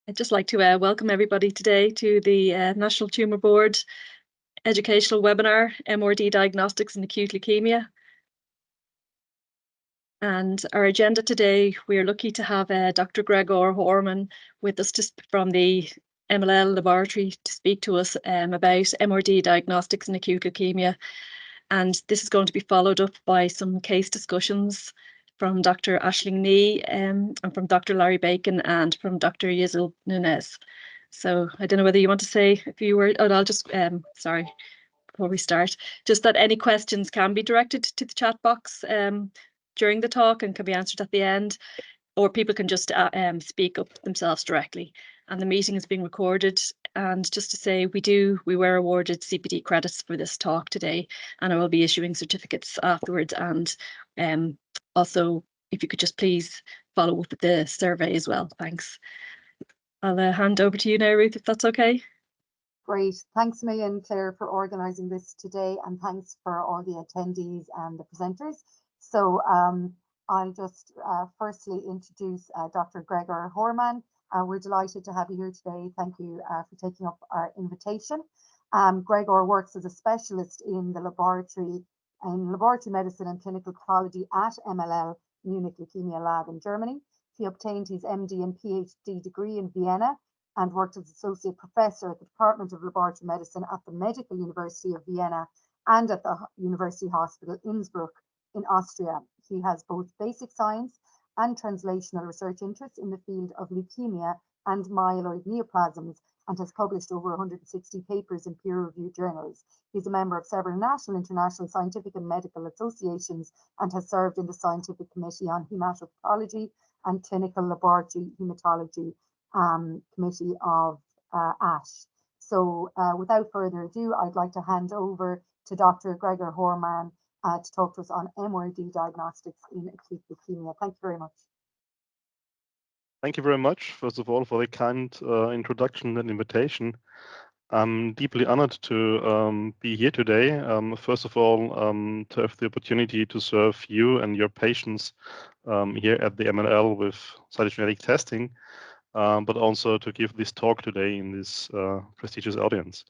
I'd just like to welcome everybody today to the National Tumor Board educational webinar, MRD Diagnostics in Acute Leukemia. And our agenda today, we are lucky to have Dr. Gregor Hoermann with us from the MLL Laboratory to speak to us about MRD Diagnostics in Acute Leukemia. And this is going to be followed up by some case discussions from Dr. Aisling Nee and from Dr. Larry Bacon and from Dr. Yisel Nunez. So I don't know whether you want to say a few words. Oh, I'll just, sorry, before we start, just that any questions can be directed to the chat box during the talk and can be answered at the end, or people can just speak up themselves directly. And the meeting is being recorded. And just to say, we were awarded CPD credits for this talk today, and I will be issuing certificates afterwards. And also, if you could just please follow up with the survey as well. Thanks. I'll hand over to you now, Ruth, if that's okay. Great. Thanks a million, Claire, for organising this today, and thanks for all the attendees and the presenters. So I'll just firstly introduce Dr. Gregor Hoermann. We're delighted to have you here today. Thank you for taking up our invitation. Gregor works as a specialist in laboratory medicine and clinical pathology at MLL Munich Leukemia Lab in Germany. He obtained his MD and PhD degree in Vienna and worked as associate professor at the Department of Laboratory Medicine at the Medical University of Vienna and at the University Hospital Innsbruck in Austria. He has both basic science and translational research interests in the field of leukemia and myeloid neoplasms, and has published over 160 papers in peer-reviewed journals. He's a member of several national and international scientific and medical associations and has served in the Scientific Committee on Hematopathology and Clinical Laboratory Hematology Committee of ASH. So without further ado, I'd like to hand over to Dr. Gregor Hoermann to talk to us on MRD diagnostics in acute leukemia. Thank you very much. Thank you very much, first of all, for the kind introduction and invitation. I'm deeply honored to be here today. First of all, to have the opportunity to serve you and your patients here at the MLL with cytogenetic testing, but also to give this talk today in this prestigious audience.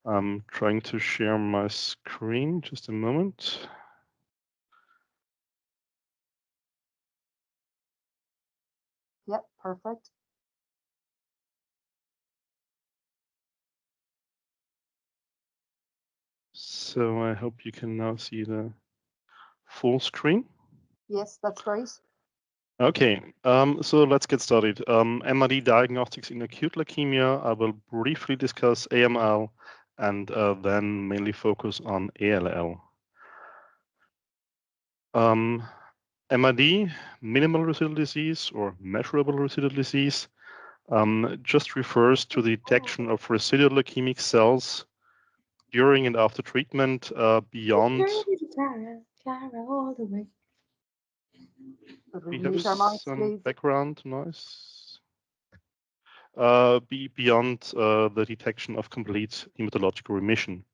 I'm trying to share my screen, just a moment. Yep, perfect. So I hope you can now see the full screen. Yes, that's great. Okay, so let's get started. MRD diagnostics in acute leukemia. I will briefly discuss AML and then mainly focus on ALL. MRD, minimal residual disease or measurable residual disease, just refers to the detection of residual leukemic cells during and after treatment beyond. Clara, all the way. We have some background noise. Beyond the detection of complete hematological remission.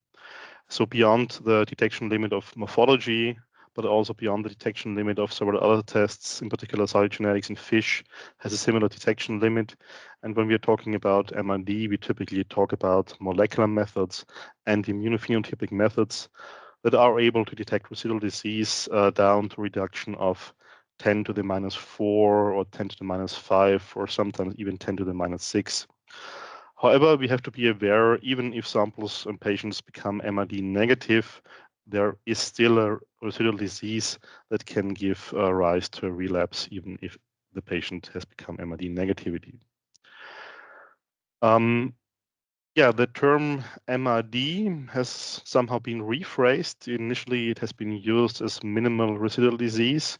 So beyond the detection limit of morphology, but also beyond the detection limit of several other tests, in particular cytogenetics in fish has a similar detection limit. And when we are talking about MRD, we typically talk about molecular methods and immunophenotypic methods that are able to detect residual disease down to reduction of 10 to the -4 or 10 to the -5 or sometimes even 10 to the -6. However, we have to be aware, even if samples and patients become MRD negative, there is still a residual disease that can give rise to a relapse, even if the patient has become MRD negativity. The term MRD has somehow been rephrased. Initially, it has been used as minimal residual disease,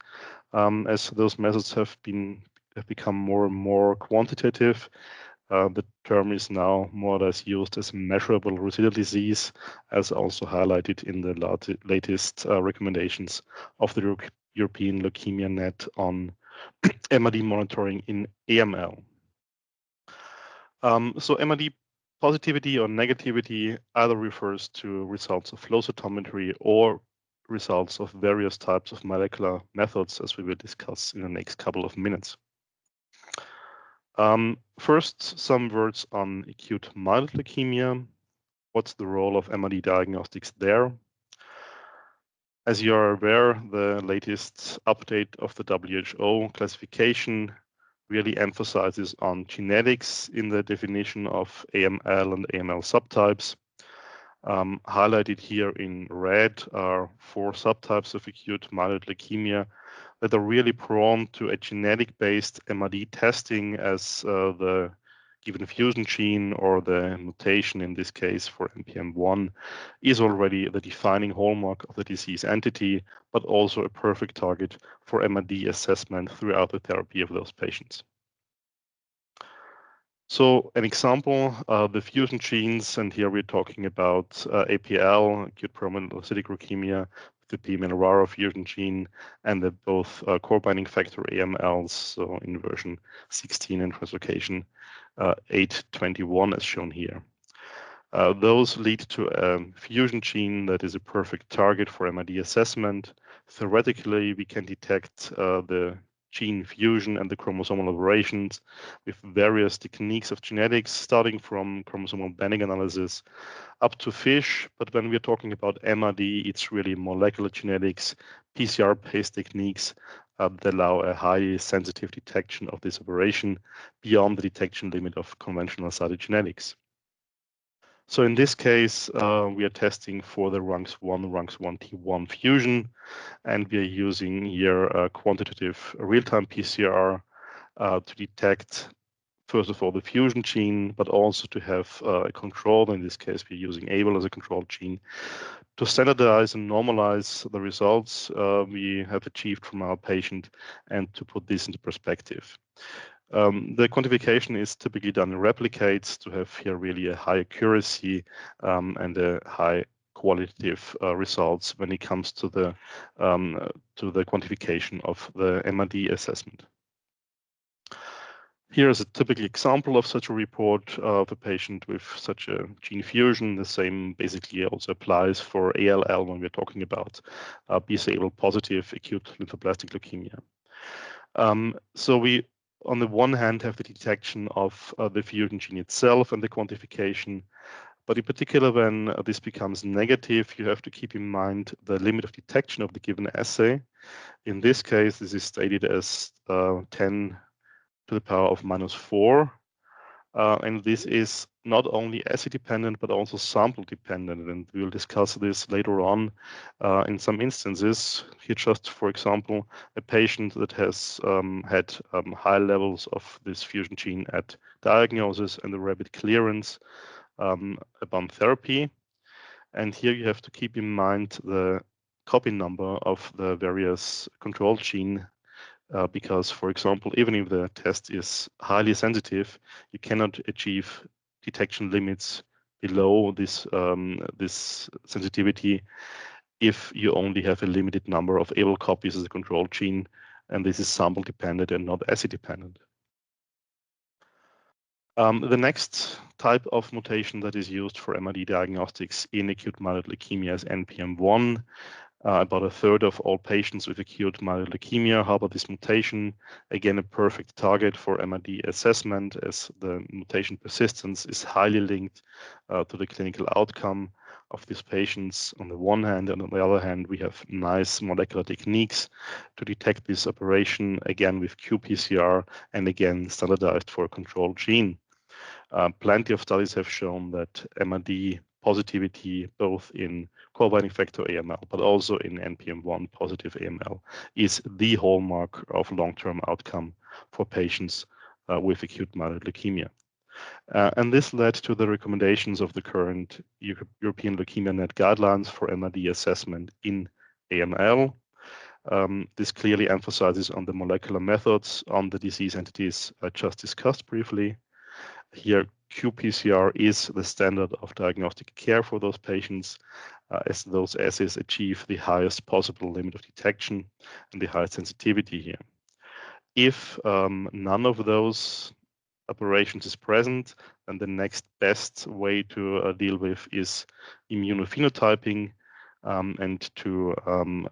as those methods have become more and more quantitative. The term is now more or less used as measurable residual disease, as also highlighted in the latest recommendations of the European Leukemia Net on MRD monitoring in AML. So MRD positivity or negativity either refers to results of flow cytometry or results of various types of molecular methods, as we will discuss in the next couple of minutes. First, some words on acute myeloid leukemia. What's the role of MRD diagnostics there? As you are aware, the latest update of the WHO classification really emphasizes on genetics in the definition of AML and AML subtypes. Highlighted here in red are 4 subtypes of acute myeloid leukemia that are really prone to a genetic-based MRD testing, as the given fusion gene or the mutation, in this case for NPM1, is already the defining hallmark of the disease entity, but also a perfect target for MRD assessment throughout the therapy of those patients. So an example, the fusion genes, and here we're talking about APL, acute promyelocytic leukemia, the PML-RARA fusion gene, and the both core binding factor AMLs, so in version 16 and translocation 821 as shown here. Those lead to a fusion gene that is a perfect target for MRD assessment. Theoretically, we can detect the gene fusion and the chromosomal aberrations with various techniques of genetics, starting from chromosomal bending analysis up to FISH. But when we're talking about MRD, it's really molecular genetics, PCR-based techniques that allow a highly sensitive detection of this aberration beyond the detection limit of conventional cytogenetics. So in this case, we are testing for the RUNX1T1 fusion, and we are using here a quantitative real-time PCR to detect, first of all, the fusion gene, but also to have a control. In this case, we're using ABL as a control gene to standardize and normalize the results we have achieved from our patient and to put this into perspective. The quantification is typically done in replicates to have here really a high accuracy and a high qualitative results when it comes to the quantification of the MRD assessment. Here is a typical example of such a report of a patient with such a gene fusion. The same basically also applies for ALL when we're talking about BCL positive acute lymphoblastic leukemia. So we, on the one hand, have the detection of the fusion gene itself and the quantification, but in particular when this becomes negative, you have to keep in mind the limit of detection of the given assay. In this case, this is stated as 10 to the power of -4. And this is not only assay dependent, but also sample dependent. And we'll discuss this later on in some instances. Here, just for example, a patient that has had high levels of this fusion gene at diagnosis and the rapid clearance upon therapy. And here you have to keep in mind the copy number of the various control gene because, for example, even if the test is highly sensitive, you cannot achieve detection limits below this, this sensitivity if you only have a limited number of ABL copies as a control gene, and this is sample dependent and not assay dependent. The next type of mutation that is used for MRD diagnostics in acute myeloid leukemia is NPM1. About a third of all patients with acute myeloid leukemia harbor this mutation. Again, a perfect target for MRD assessment, as the mutation persistence is highly linked to the clinical outcome of these patients on the one hand, and on the other hand, we have nice molecular techniques to detect this aberration, again with qPCR, and again standardized for a control gene. Plenty of studies have shown that MRD positivity, both in core binding factor AML, but also in NPM1 positive AML, is the hallmark of long-term outcome for patients with acute myeloid leukemia. And this led to the recommendations of the current European Leukemia Net guidelines for MRD assessment in AML. This clearly emphasizes on the molecular methods on the disease entities I just discussed briefly. Here, qPCR is the standard of diagnostic care for those patients, as those assays achieve the highest possible limit of detection and the highest sensitivity here. If none of those aberrations is present, then the next best way to deal with is immunophenotyping and to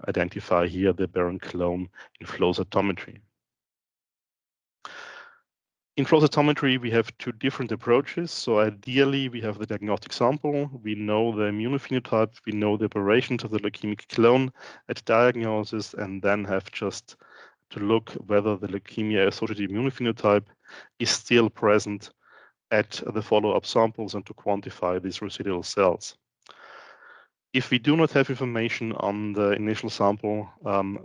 identify here the barren clone in flow cytometry. In flow cytometry, we have two different approaches. So ideally, we have the diagnostic sample. We know the immunophenotype. We know the operations of the leukemic clone at diagnosis, and then have just to look whether the leukemia-associated immunophenotype is still present at the follow-up samples and to quantify these residual cells. If we do not have information on the initial sample,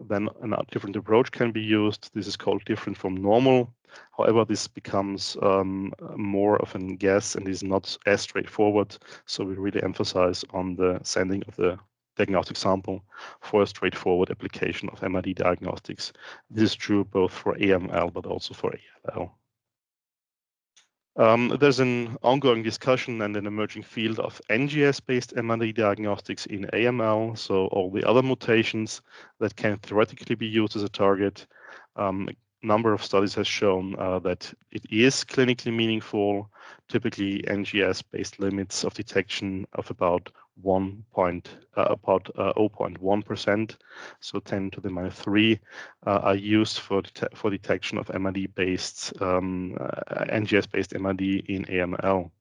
then a different approach can be used. This is called different from normal. However, this becomes more of a guess and is not as straightforward. So we really emphasize on the sending of the diagnostic sample for a straightforward application of MRD diagnostics. This is true both for AML, but also for ALL. There's an ongoing discussion and an emerging field of NGS-based MRD diagnostics in AML, so all the other mutations that can theoretically be used as a target. A number of studies has shown that it is clinically meaningful, typically NGS-based limits of detection of about 0.1%, so 10 to the minus 3 are used for detection of MRD-based NGS-based MRD in AML.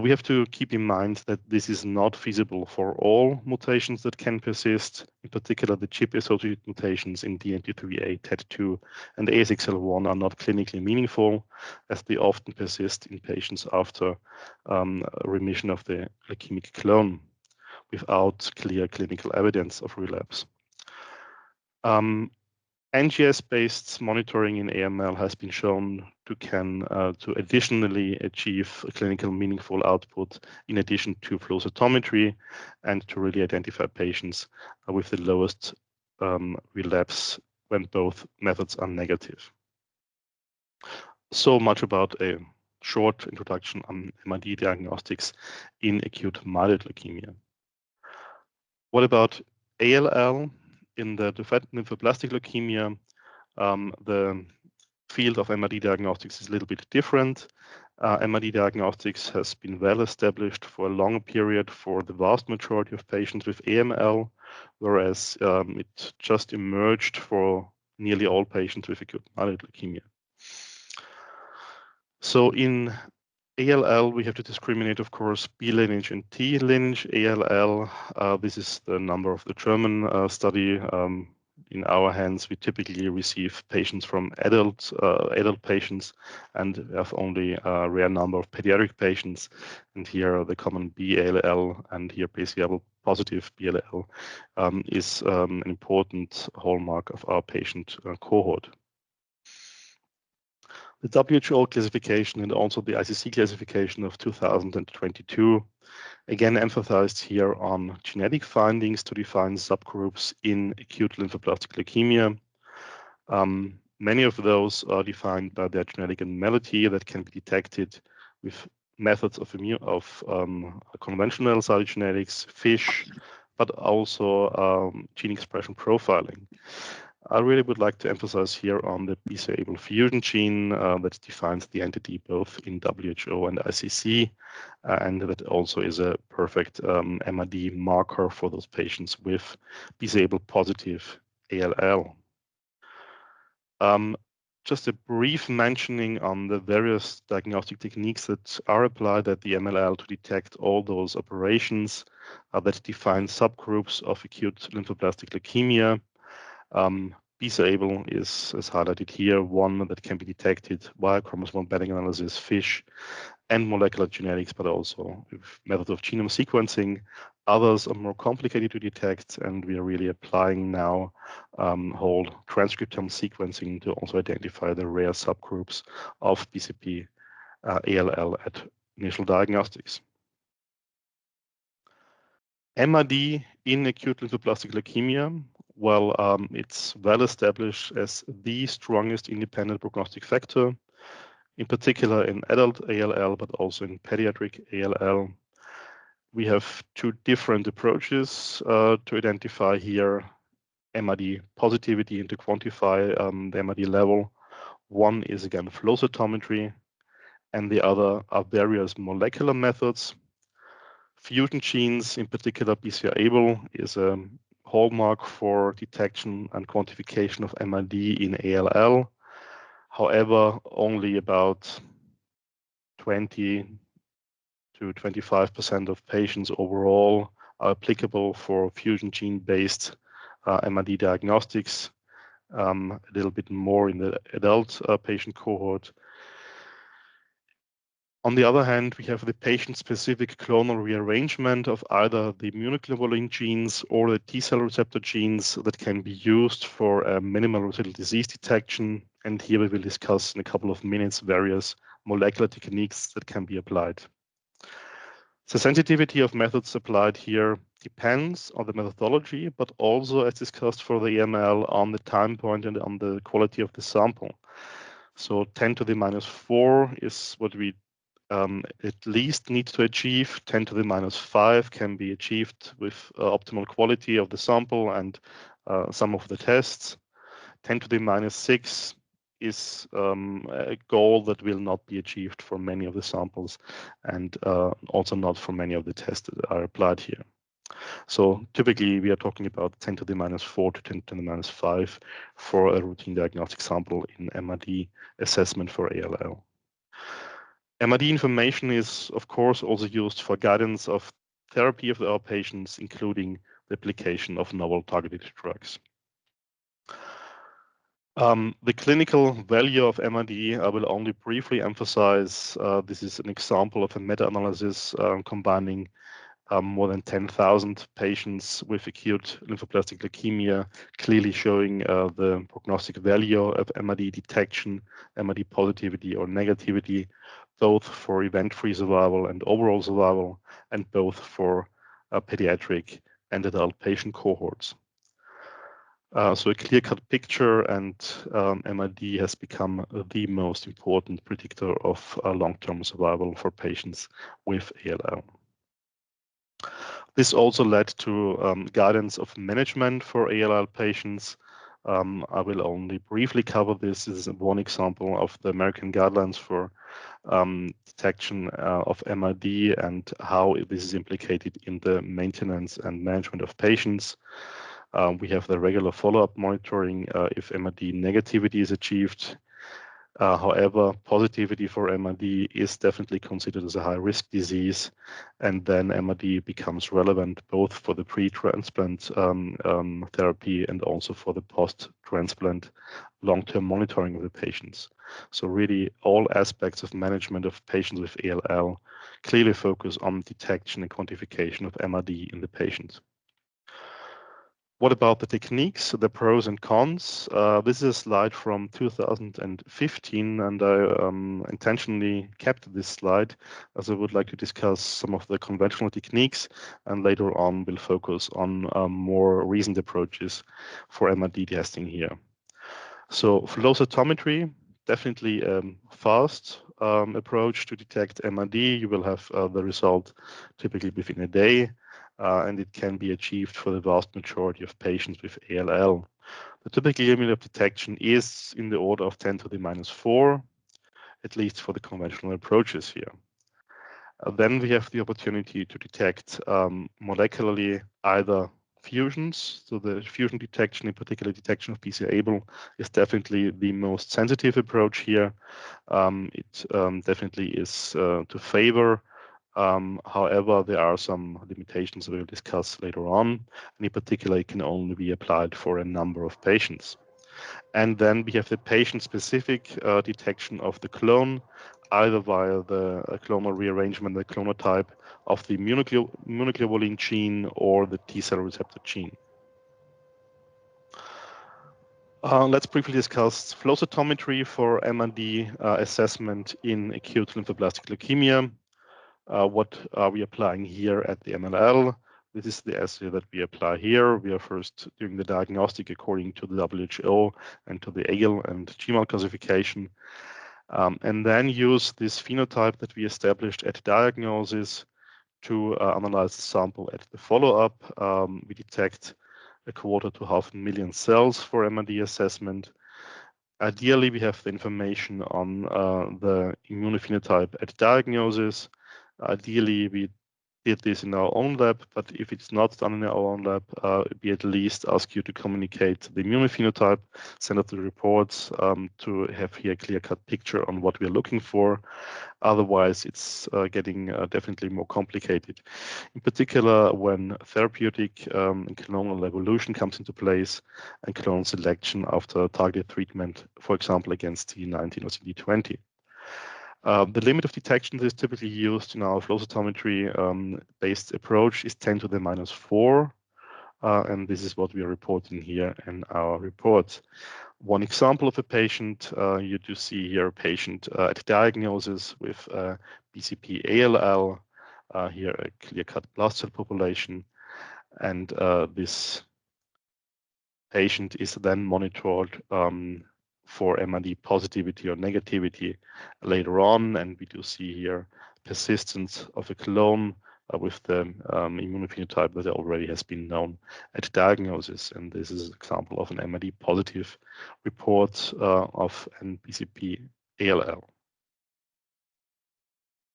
We have to keep in mind that this is not feasible for all mutations that can persist. In particular, the chip-associated mutations in DNMT3A, TET2, and ASXL1 are not clinically meaningful, as they often persist in patients after remission of the leukemic clone without clear clinical evidence of relapse. NGS-based monitoring in AML has been shown to additionally achieve a clinical meaningful output in addition to flow cytometry and to really identify patients with the lowest relapse when both methods are negative. So much about a short introduction on MRD diagnostics in acute myeloid leukemia. What about ALL? In the diffuse lymphoblastic leukemia, the field of MRD diagnostics is a little bit different. MRD diagnostics has been well established for a long period for the vast majority of patients with AML, whereas it just emerged for nearly all patients with acute myeloid leukemia. So in ALL, we have to discriminate, of course, B lineage and T lineage ALL. This is the number of the German study. In our hands, we typically receive patients from adult patients, and we have only a rare number of pediatric patients. And here, the common B-ALL and here BCR positive BLL is an important hallmark of our patient cohort. The WHO classification and also the ICC classification of 2022 again emphasized here on genetic findings to define subgroups in acute lymphoblastic leukemia. Many of those are defined by their genetic abnormality that can be detected with methods of conventional cytogenetics, FISH, but also gene expression profiling. I really would like to emphasize here on the BCR-ABL fusion gene that defines the entity both in WHO and ICC, and that also is a perfect MRD marker for those patients with BCR-ABL positive ALL. Just a brief mentioning on the various diagnostic techniques that are applied at the MLL to detect all those operations that define subgroups of acute lymphoblastic leukemia. BCR-ABL is, as highlighted here, one that can be detected via chromosomal embedding analysis, FISH, and molecular genetics, but also with methods of genome sequencing. Others are more complicated to detect, and we are really applying now whole transcriptome sequencing to also identify the rare subgroups of BCP ALL at initial diagnostics. MRD in acute lymphoblastic leukemia, well, it's well established as the strongest independent prognostic factor, in particular in adult ALL, but also in pediatric ALL. We have two different approaches to identify here MRD positivity and to quantify the MRD level. One is, again, flow cytometry, and the other are various molecular methods. Fusion genes, in particular BCR-ABL, is a hallmark for detection and quantification of MRD in ALL. However, only about 20 to 25% of patients overall are applicable for fusion gene-based MRD diagnostics, a little bit more in the adult patient cohort. On the other hand, we have the patient-specific clonal rearrangement of either the immunoglobulin genes or the T-cell receptor genes that can be used for minimal residual disease detection. And here we will discuss in a couple of minutes various molecular techniques that can be applied. The sensitivity of methods applied here depends on the methodology, but also, as discussed for the EML, on the time point and on the quality of the sample. So 10 to the minus 4 is what we at least need to achieve. 10 to the minus 5 can be achieved with optimal quality of the sample and some of the tests. 10 to the minus 6 is a goal that will not be achieved for many of the samples and also not for many of the tests that are applied here. So typically we are talking about 10 to the minus 4 to 10 to the minus 5 for a routine diagnostic sample in MRD assessment for ALL. MRD information is, of course, also used for guidance of therapy of our patients, including the application of novel targeted drugs. The clinical value of MRD, I will only briefly emphasize. This is an example of a meta-analysis combining more than 10,000 patients with acute lymphoblastic leukemia, clearly showing the prognostic value of MRD detection, MRD positivity or negativity, both for event-free survival and overall survival, and both for pediatric and adult patient cohorts. So a clear-cut picture, and MRD has become the most important predictor of long-term survival for patients with ALL. This also led to guidance of management for ALL patients. I will only briefly cover this. This is one example of the American guidelines for detection of MRD and how this is implicated in the maintenance and management of patients. We have the regular follow-up monitoring if MRD negativity is achieved. However, positivity for MRD is definitely considered as a high-risk disease, and then MRD becomes relevant both for the pre-transplant therapy and also for the post-transplant long-term monitoring of the patients. So really all aspects of management of patients with ALL clearly focus on detection and quantification of MRD in the patient. What about the techniques, the pros and cons? This is a slide from 2015, and I intentionally kept this slide as I would like to discuss some of the conventional techniques, and later on we'll focus on more recent approaches for MRD testing here. So flow cytometry, definitely a fast approach to detect MRD. You will have the result typically within a day. And it can be achieved for the vast majority of patients with ALL. The typical limit of detection is in the order of 10 to the minus 4, at least for the conventional approaches here. Then we have the opportunity to detect molecularly either fusions. So the fusion detection, in particular detection of BCR-ABL, is definitely the most sensitive approach here. It definitely is to favor. However, there are some limitations we'll discuss later on, and in particular, it can only be applied for a number of patients. And then we have the patient-specific detection of the clone, either via the clonal rearrangement, the clonotype of the immunoglobulin gene or the T-cell receptor gene. Let's briefly discuss flow cytometry for MRD assessment in acute lymphoblastic leukemia. What are we applying here at the MLL? This is the assay that we apply here. We are first doing the diagnostic according to the WHO and to the AGL and GMAL classification, and then use this phenotype that we established at diagnosis to analyze the sample at the follow-up. We detect 1/4 to 500,000 cells for MRD assessment. Ideally, we have the information on the immunophenotype at diagnosis. Ideally, we did this in our own lab, but if it's not done in our own lab, we at least ask you to communicate the immunophenotype, send us the reports to have here a clear-cut picture on what we're looking for. Otherwise, it's getting definitely more complicated. In particular, when therapeutic and clonal evolution comes into place and clonal selection after targeted treatment, for example, against CD19 or CD20. The limit of detection that is typically used in our flow cytometry based approach is 10 to the minus 4. And this is what we are reporting here in our report. One example of a patient, you do see here a patient at diagnosis with BCP ALL, here a clear-cut blast cell population. And this patient is then monitored for MRD positivity or negativity later on, and we do see here persistence of a clone with the immunophenotype that already has been known at diagnosis, and this is an example of an MRD positive report of an BCP ALL.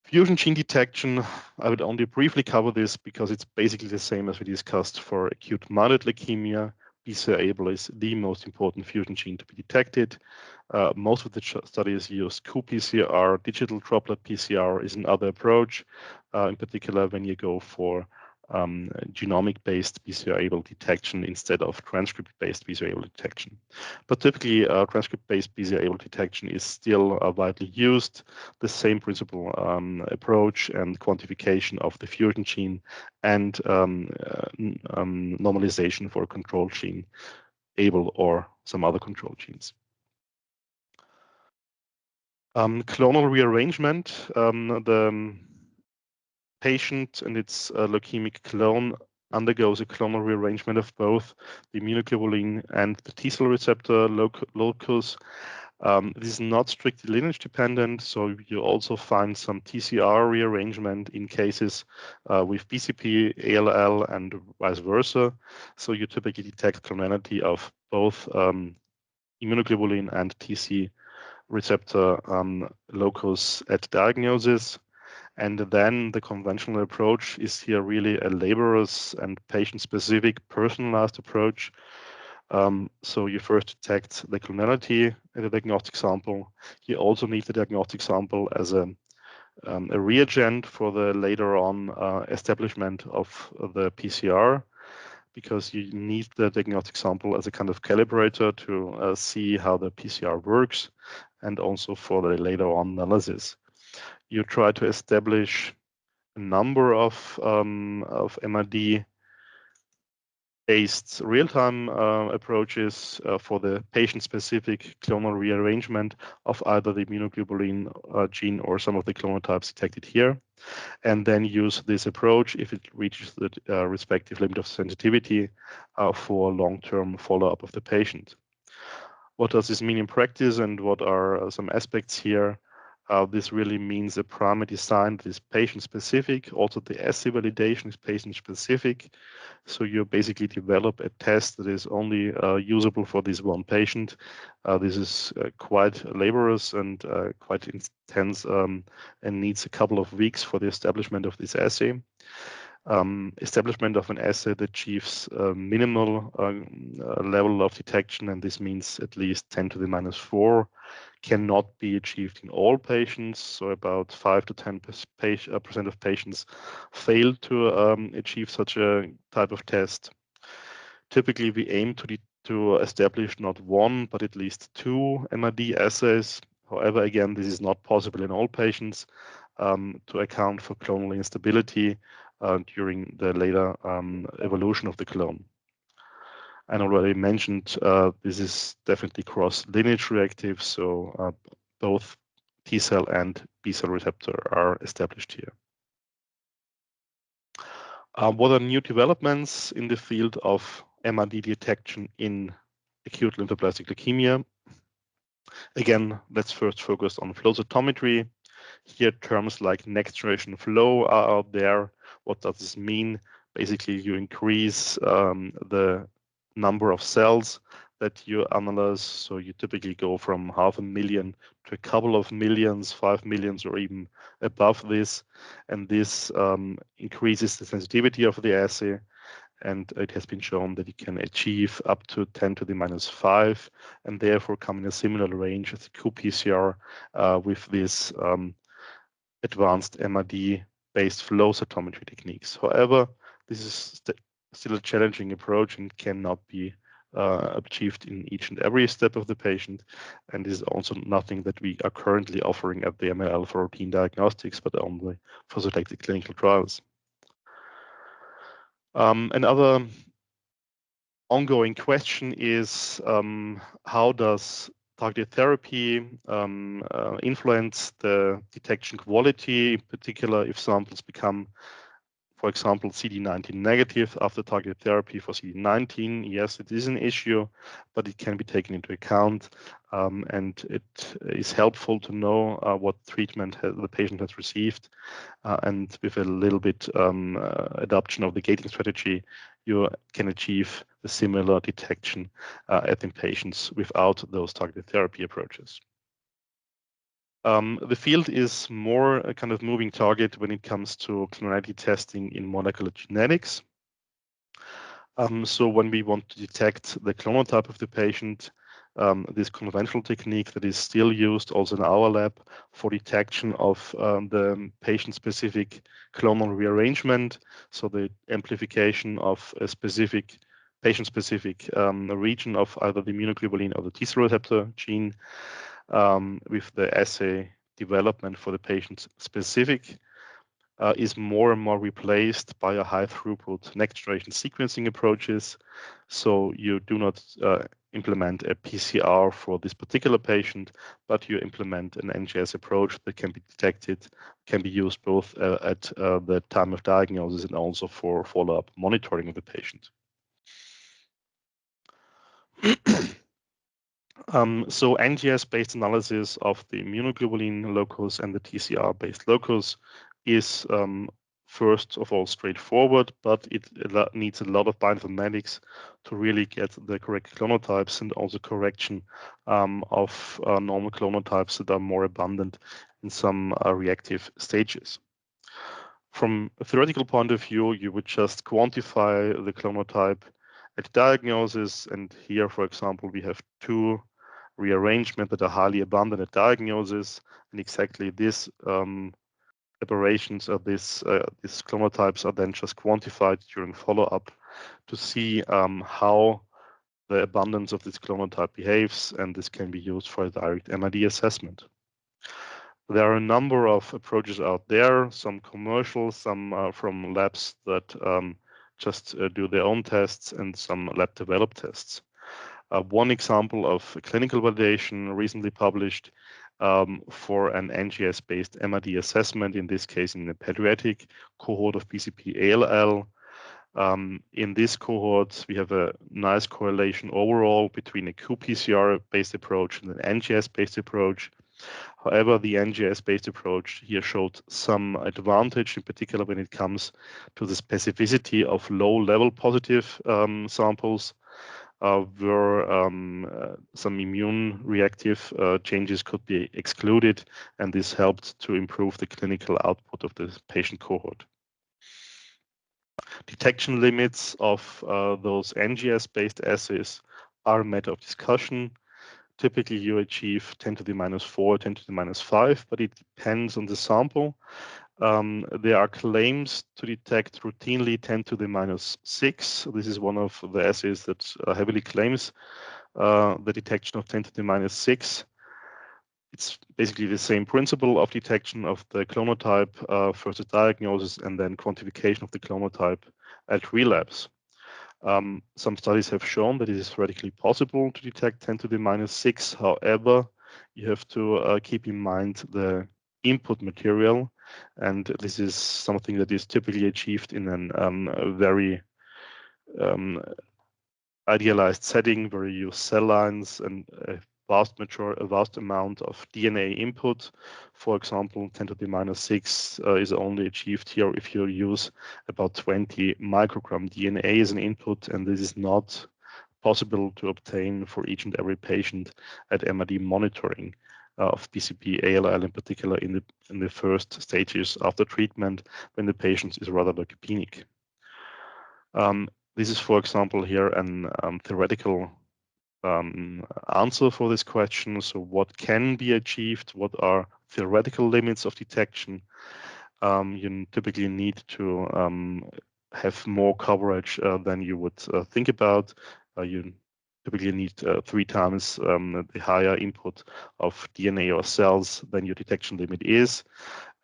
Fusion gene detection, I would only briefly cover this because it's basically the same as we discussed for acute myeloid leukemia. BCR-ABL is the most important fusion gene to be detected. Most of the studies use qPCR. Digital droplet PCR is another approach, in particular when you go for genomic-based BCR-ABL detection instead of transcript-based BCR-ABL detection. But typically, transcript-based BCR-ABL detection is still widely used. The same principle approach and quantification of the fusion gene and normalization for a control gene, ABL or some other control genes. Clonal rearrangement, the patient and its leukemic clone undergoes a clonal rearrangement of both the immunoglobulin and the T-cell receptor locus. This is not strictly lineage dependent, so you also find some TCR rearrangement in cases with BCP, ALL, and vice versa. So you typically detect clonality of both immunoglobulin and TC receptor locus at diagnosis. And then the conventional approach is here really a laborious and patient-specific personalized approach. So you first detect the clonality in the diagnostic sample. You also need the diagnostic sample as a reagent for the later on establishment of the PCR, because you need the diagnostic sample as a kind of calibrator to see how the PCR works, and also for the later on analysis. You try to establish a number of MRD based real-time approaches for the patient-specific clonal rearrangement of either the immunoglobulin gene or some of the clonal types detected here, and then use this approach if it reaches the respective limit of sensitivity for long-term follow-up of the patient. What does this mean in practice, and what are some aspects here? This really means a primary design that is patient-specific. Also, the assay validation is patient-specific. So you basically develop a test that is only usable for this one patient. This is quite laborious and quite intense and needs a couple of weeks for the establishment of this assay. Establishment of an assay that achieves minimal level of detection, and this means at least 10 to the minus 4, cannot be achieved in all patients. So about 5 to 10% of patients fail to achieve such a type of test. Typically, we aim to establish not one, but at least 2 MRD assays. However, again, this is not possible in all patients to account for clonal instability during the later evolution of the clone. And already mentioned, this is definitely cross-lineage reactive, so both T-cell and B-cell receptor are established here. What are new developments in the field of MRD detection in acute lymphoblastic leukemia? Again, let's first focus on flow cytometry. Here, terms like next generation flow are out there. What does this mean? Basically, you increase the number of cells that you analyze. So you typically go from 500,000 to a couple of millions, 5 millions, or even above this. And this increases the sensitivity of the assay. And it has been shown that you can achieve up to 10 to the minus 5, and therefore come in a similar range as the qPCR with this advanced MRD-based flow cytometry techniques. However, this is still a challenging approach and cannot be achieved in each and every step of the patient, and is also nothing that we are currently offering at the MLL for routine diagnostics, but only for selected clinical trials. Another ongoing question is how does targeted therapy influence the detection quality, in particular if samples become, for example, CD19 negative after targeted therapy for CD19. Yes, it is an issue, but it can be taken into account, and it is helpful to know what treatment the patient has received, and with a little bit adoption of the gating strategy, you can achieve the similar detection in patients without those targeted therapy approaches. The field is more a kind of moving target when it comes to clonality testing in molecular genetics. So when we want to detect the clonotype of the patient, this conventional technique that is still used also in our lab for detection of the patient-specific clonal rearrangement, so the amplification of a specific patient-specific region of either the immunoglobulin or the T-cell receptor gene, with the assay development for the patient-specific, is more and more replaced by a high throughput next generation sequencing approaches. So you do not implement a PCR for this particular patient, but you implement an NGS approach that can be detected, can be used both at the time of diagnosis and also for follow-up monitoring of the patient. So NGS-based analysis of the immunoglobulin locus and the TCR-based locus is first of all straightforward, but it needs a lot of bioinformatics to really get the correct clonotypes and also correction of normal clonotypes that are more abundant in some reactive stages. From a theoretical point of view, you would just quantify the clonotype at diagnosis, and here, for example, we have two rearrangements that are highly abundant at diagnosis, and exactly this aberrations of these clonotypes are then just quantified during follow-up to see how the abundance of this clonotype behaves, and this can be used for a direct MRD assessment. There are a number of approaches out there, some commercial, some from labs that just do their own tests, and some lab-developed tests. One example of clinical validation recently published for an NGS-based MRD assessment, in this case in the pediatric cohort of PCP-ALL. In this cohort, we have a nice correlation overall between a qPCR-based approach and an NGS-based approach. However, the NGS-based approach here showed some advantage, in particular when it comes to the specificity of low-level positive samples, where some immune reactive changes could be excluded, and this helped to improve the clinical output of the patient cohort. Detection limits of those NGS-based assays are a matter of discussion. Typically, you achieve 10 to the minus 4, 10 to the minus 5, but it depends on the sample. There are claims to detect routinely 10 to the minus 6. This is one of the assays that heavily claims the detection of 10 to the minus 6. It's basically the same principle of detection of the clonotype, first diagnosis, and then quantification of the clonotype at relapse. Some studies have shown that it is theoretically possible to detect 10 to the minus 6. However, you have to keep in mind the input material, and this is something that is typically achieved in a very idealized setting where you use cell lines and a vast amount of DNA input. For example, 10 to the minus 6 is only achieved here if you use about 20 microgram DNA as an input, and this is not possible to obtain for each and every patient at MRD monitoring of PCP ALL, in particular in the first stages after treatment when the patient is rather leukopenic. This is, for example, here an theoretical answer for this question. So what can be achieved? What are theoretical limits of detection? You typically need to have more coverage than you would think about. You typically need 3 times the higher input of DNA or cells than your detection limit is.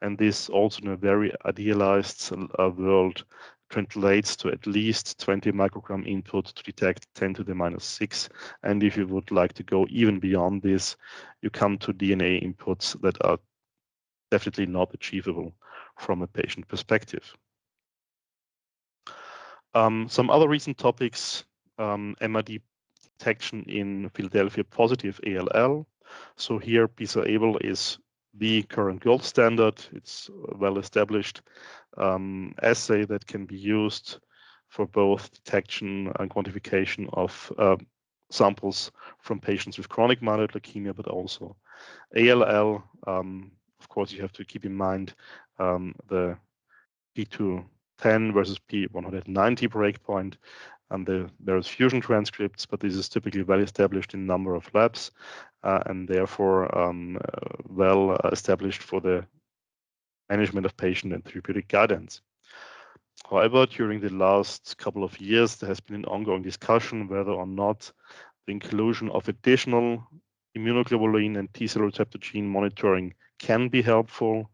And this also in a very idealized world translates to at least 20 microgram input to detect 10 to the -6. And if you would like to go even beyond this, you come to DNA inputs that are definitely not achievable from a patient perspective. Some other recent topics, MRD detection in Philadelphia positive ALL. So here PISA-ABL is the current gold standard. It's a well-established assay that can be used for both detection and quantification of samples from patients with chronic myeloid leukemia, but also ALL. Of course, you have to keep in mind the P210 versus P190 breakpoint and the various fusion transcripts, but this is typically well established in a number of labs and therefore well established for the management of patient and therapeutic guidance. However, during the last couple of years, there has been an ongoing discussion whether or not the inclusion of additional immunoglobulin and T-cell receptor gene monitoring can be helpful.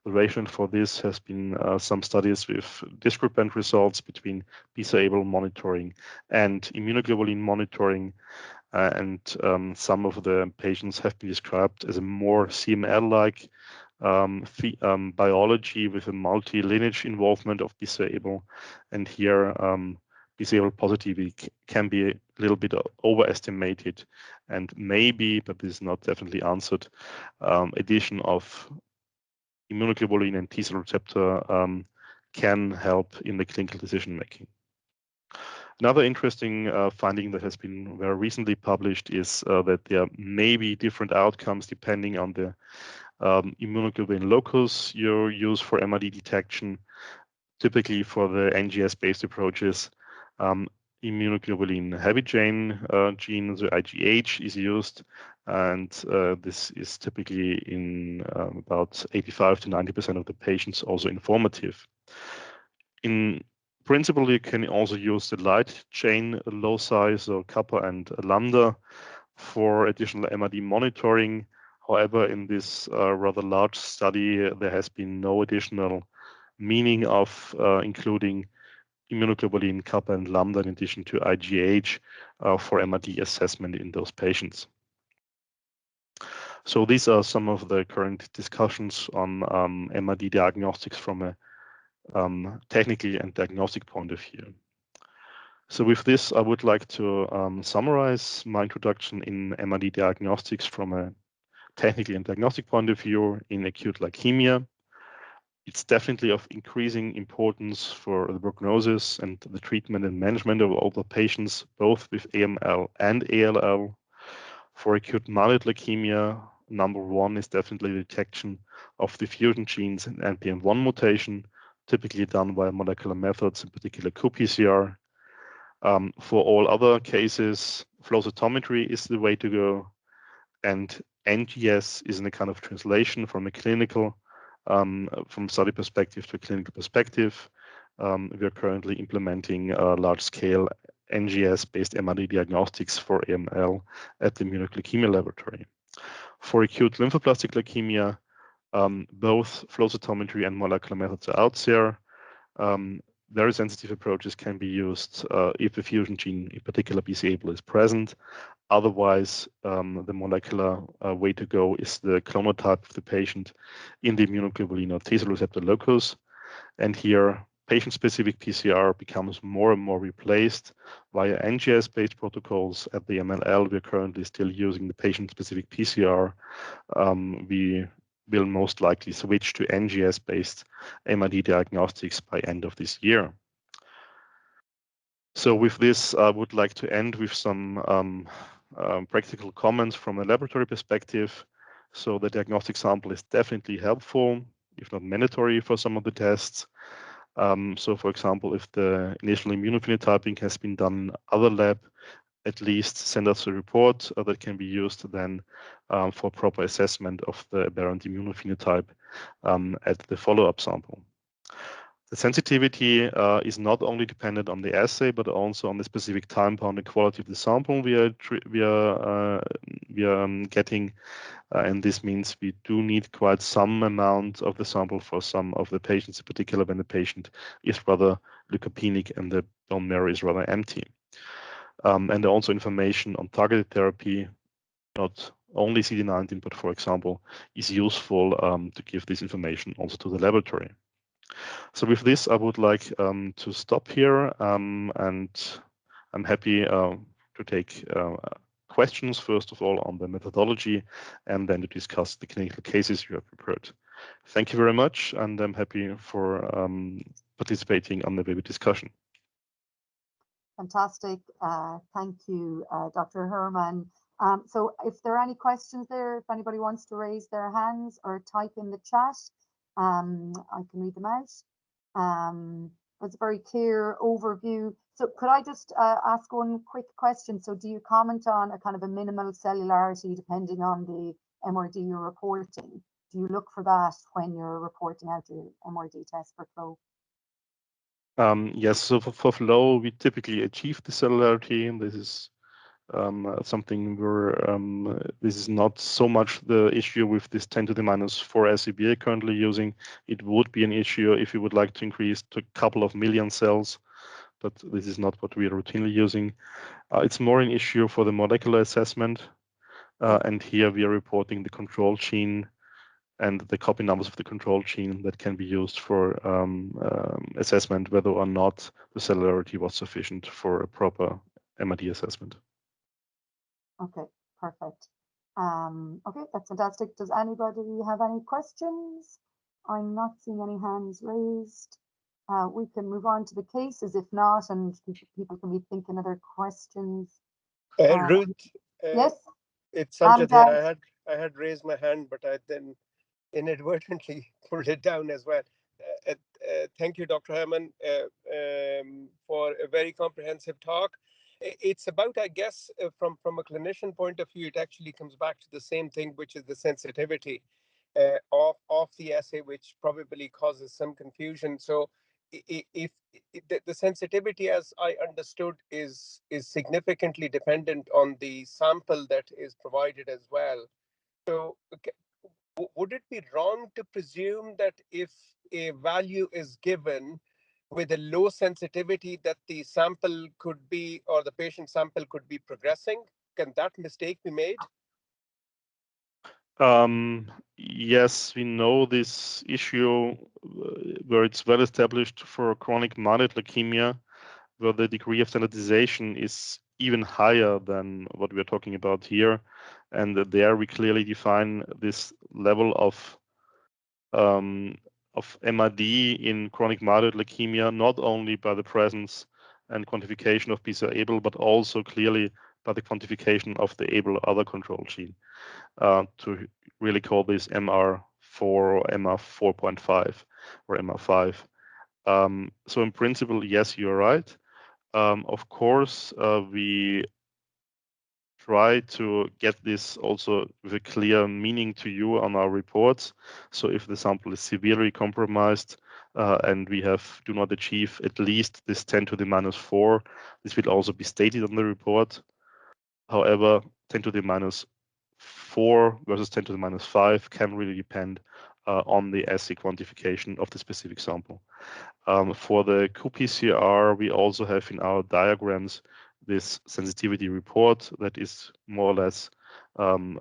The rationale for this has been some studies with discrepant results between PISA-ABL monitoring and immunoglobulin monitoring. And some of the patients have been described as a more CML-like biology with a multi-lineage involvement of PISA-ABL. And here, PISA-ABL positivity can be a little bit overestimated, and maybe, but this is not definitely answered, addition of immunoglobulin and T-cell receptor can help in the clinical decision making. Another interesting finding that has been very recently published is that there may be different outcomes depending on the immunoglobulin locus you use for MRD detection. Typically for the NGS-based approaches, immunoglobulin heavy chain gene, the IgH, is used, and this is typically in about 85 to 90% of the patients also informative. In principle, you can also use the light chain loci, so kappa and lambda, for additional MRD monitoring. However, in this rather large study, there has been no additional meaning of including immunoglobulin, kappa, and lambda in addition to IgH for MRD assessment in those patients. So these are some of the current discussions on MRD diagnostics from a technical and diagnostic point of view. So with this, I would like to summarize my introduction in MRD diagnostics from a technical and diagnostic point of view in acute leukemia. It's definitely of increasing importance for the prognosis and the treatment and management of older patients, both with AML and ALL. For acute myeloid leukemia, number one is definitely the detection of the fusion genes and NPM1 mutation, typically done by molecular methods, in particular qPCR. For all other cases, flow cytometry is the way to go, and NGS is in a kind of translation from a clinical, from study perspective to a clinical perspective. We are currently implementing large-scale NGS-based MRD diagnostics for AML at the Munich Leukemia Laboratory. For acute lymphoblastic leukemia, both flow cytometry and molecular methods are out there. Very sensitive approaches can be used if the fusion gene, in particular PISA-ABL, is present. Otherwise, the molecular way to go is the clonotype of the patient in the immunoglobulin or T-cell receptor locus. And here, patient-specific PCR becomes more and more replaced via NGS-based protocols. At the MLL, we're currently still using the patient-specific PCR. We will most likely switch to NGS-based MRD diagnostics by end of this year. So with this, I would like to end with some practical comments from a laboratory perspective. So the diagnostic sample is definitely helpful, if not mandatory, for some of the tests. So for example, if the initial immunophenotyping has been done in other lab, at least send us a report that can be used then for proper assessment of the aberrant immunophenotype at the follow-up sample. The sensitivity is not only dependent on the assay, but also on the specific time bound and quality of the sample we are getting. And this means we do need quite some amount of the sample for some of the patients, in particular when the patient is rather leukopenic and the bone marrow is rather empty. And also information on targeted therapy, not only CD19, but for example, is useful to give this information also to the laboratory. So with this, I would like to stop here, and I'm happy to take questions, first of all, on the methodology, and then to discuss the clinical cases you have prepared. Thank you very much, and I'm happy for participating on the web discussion. Fantastic. Thank you, Dr. Hoermann. So if there are any questions there, if anybody wants to raise their hands or type in the chat, I can read them out. It's a very clear overview. So could I just ask one quick question? So do you comment on a kind of a minimal cellularity depending on the MRD you're reporting? Do you look for that when you're reporting out your MRD test for flow? Yes, so for flow, we typically achieve the cellularity, and this is something where this is not so much the issue with this 10 to the minus 4 assay we are currently using. It would be an issue if you would like to increase to a couple of million cells, but this is not what we are routinely using. It's more an issue for the molecular assessment, and here we are reporting the control gene and the copy numbers of the control gene that can be used for assessment whether or not the cellularity was sufficient for a proper MRD assessment. Okay, perfect. Okay, that's fantastic. Does anybody have any questions? I'm not seeing any hands raised. We can move on to the cases if not, and people can be thinking of their questions. Ruth, yes, it's Sanjay here. I had raised my hand, but I then inadvertently pulled it down as well. Thank you, Dr. Hoermann, for a very comprehensive talk. It's about, I guess, from a clinician point of view, it actually comes back to the same thing, which is the sensitivity of the assay, which probably causes some confusion. So if the sensitivity, as I understood, is significantly dependent on the sample that is provided as well. So would it be wrong to presume that if a value is given with a low sensitivity that the sample could be, or the patient sample could be progressing? Can that mistake be made? Yes, we know this issue where it's well established for chronic myeloid leukemia, where the degree of standardization is even higher than what we're talking about here. And there we clearly define this level of MRD in chronic myeloid leukemia, not only by the presence and quantification of BCR-ABL, but also clearly by the quantification of the ABL other control gene, to really call this MR4 or MR4.5 or MR5. So in principle, yes, you're right. Of course, we try to get this also with a clear meaning to you on our reports. So if the sample is severely compromised and we do not achieve at least this 10 to the minus 4, this will also be stated on the report. However, 10 to the minus 4 versus 10 to the minus 5 can really depend on the assay quantification of the specific sample. For the qPCR, we also have in our diagrams this sensitivity report that is more or less an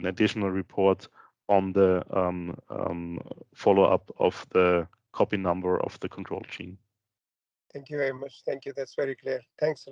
additional report on the follow-up of the copy number of the control gene. Thank you very much. Thank you. That's very clear. Thanks a lot.